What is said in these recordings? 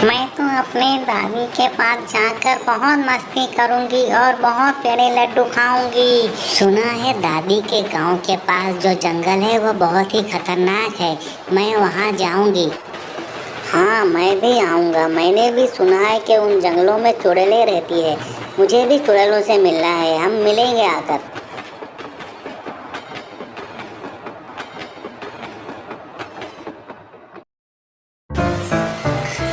मैं तो अपने दादी के पास जाकर बहुत मस्ती करूंगी और बहुत पेड़े लड्डू खाऊंगी। सुना है दादी के गांव के पास जो जंगल है वो बहुत ही खतरनाक है। मैं वहां जाऊंगी। हाँ, मैं भी आऊंगा। मैंने भी सुना है कि उन जंगलों में चुड़ैलें रहती है। मुझे भी चुड़ैलों से मिलना है। हम मिलेंगे आकर।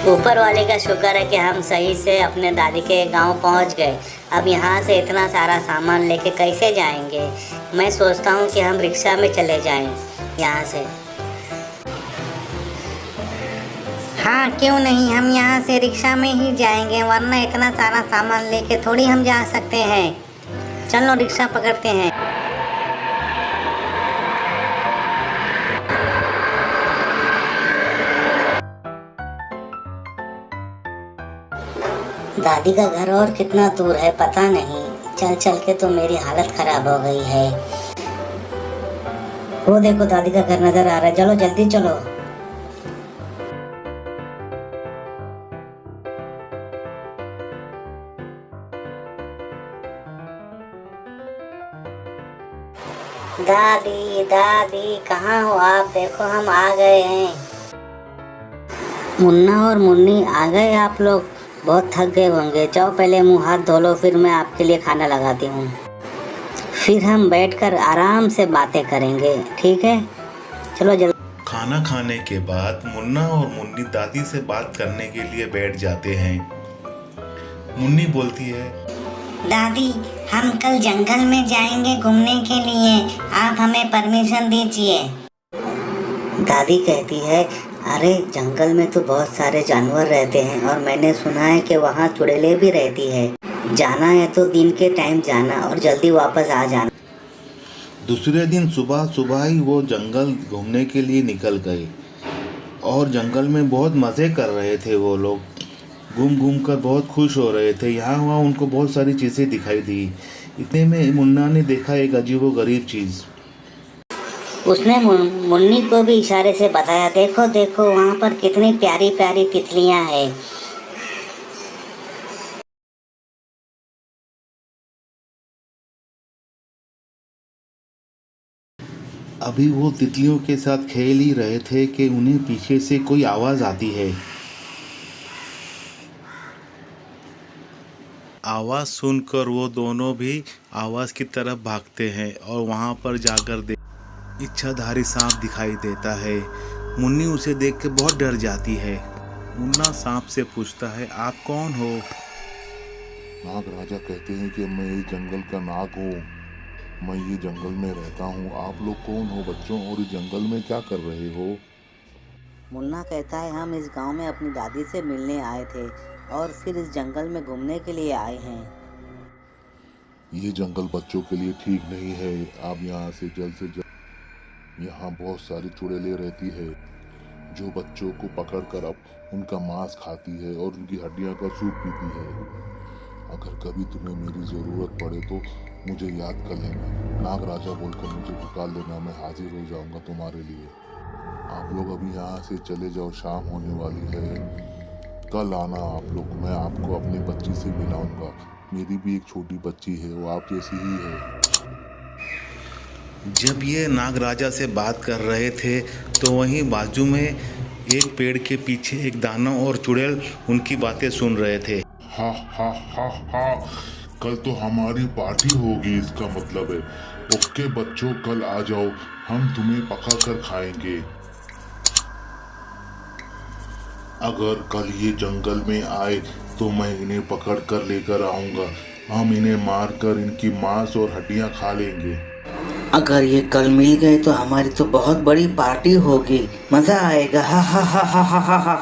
ऊपर वाले का शुक्र है कि हम सही से अपने दादी के गांव पहुंच गए। अब यहाँ से इतना सारा सामान लेके कैसे जाएंगे? मैं सोचता हूँ कि हम रिक्शा में चले जाएं यहाँ से। हाँ, क्यों नहीं, हम यहाँ से रिक्शा में ही जाएंगे, वरना इतना सारा सामान लेके थोड़ी हम जा सकते हैं। चलो रिक्शा पकड़ते हैं। दादी का घर और कितना दूर है पता नहीं। चल चल के तो मेरी हालत खराब हो गई है। वो देखो दादी का घर नजर आ रहा है। चलो जल्दी चलो। दादी दादी कहाँ हो आप? देखो हम आ गए हैं। मुन्ना और मुन्नी आ गए आप लोग? बहुत थक गए होंगे। जाओ पहले मुंह हाथ धो लो, फिर मैं आपके लिए खाना लगाती हूँ। फिर हम बैठकर आराम से बातें करेंगे, ठीक है? चलो जल्दी। खाना खाने के बाद मुन्ना और मुन्नी दादी से बात करने के लिए बैठ जाते हैं। मुन्नी बोलती है, दादी हम कल जंगल में जाएंगे घूमने के लिए, आप हमें परमिशन दीजिए। दादी कहती है, अरे जंगल में तो बहुत सारे जानवर रहते हैं और मैंने सुना है कि वहाँ चुड़ैलें भी रहती है। जाना है तो दिन के टाइम जाना और जल्दी वापस आ जाना। दूसरे दिन सुबह सुबह ही वो जंगल घूमने के लिए निकल गए और जंगल में बहुत मज़े कर रहे थे। वो लोग घूम घूम कर बहुत खुश हो रहे थे। यहाँ वहाँ उनको बहुत सारी चीज़ें दिखाई दी। इतने में मुन्ना ने देखा एक अजीबोगरीब चीज़। उसने मुन्नी को भी इशारे से बताया, देखो देखो वहाँ पर कितनी प्यारी प्यारी तितलियाँ हैं। अभी वो तितलियों के साथ खेल ही रहे थे कि उन्हें पीछे से कोई आवाज़ आती है। आवाज़ सुनकर वो दोनों भी आवाज़ की तरफ भागते हैं और वहाँ पर जाकर इच्छाधारी सांप दिखाई देता है। मुन्नी उसे देख के बहुत डर जाती है। मुन्ना सांप से पूछता है, आप कौन हो? नाग राजा कहते हैं कि मैं इस जंगल का नाग हूँ। मैं ये जंगल में रहता हूँ। आप लोग कौन हो बच्चों और इस जंगल में क्या कर रहे हो? मुन्ना कहता है, हम इस गांव में अपनी दादी से मिलने आए थे और फिर इस जंगल में घूमने के लिए आए हैं। ये जंगल बच्चों के लिए ठीक नहीं है। आप यहाँ से जल्द से जल्द। यहाँ बहुत सारी चुड़ैलें रहती है जो बच्चों को पकड़कर अब उनका मांस खाती है और उनकी हड्डियाँ का सूप पीती है। अगर कभी तुम्हें मेरी ज़रूरत पड़े तो मुझे याद कर लेना। नाग राजा बोलकर मुझे पुकार लेना, मैं हाजिर हो जाऊंगा तुम्हारे लिए। आप लोग अभी यहाँ से चले जाओ, शाम होने वाली है। कल आना आप लोग, मैं आपको अपनी बच्ची से मिलाऊंगा। मेरी भी एक छोटी बच्ची है, वो आप जैसी ही है। जब ये नाग राजा से बात कर रहे थे तो वहीं बाजू में एक पेड़ के पीछे एक दानव और चुड़ैल उनकी बातें सुन रहे थे। हा हा हा हा, कल तो हमारी पार्टी होगी, इसका मतलब है। ओके बच्चों, कल आ जाओ, हम तुम्हें पका कर खाएंगे। अगर कल ये जंगल में आए तो मैं इन्हें पकड़ कर लेकर आऊंगा। हम इन्हें मारकर इनकी मांस और हड्डियां खा लेंगे। अगर ये कल मिल गए तो हमारी तो बहुत बड़ी पार्टी होगी, मजा आएगा। हा हा हा हा हा हा।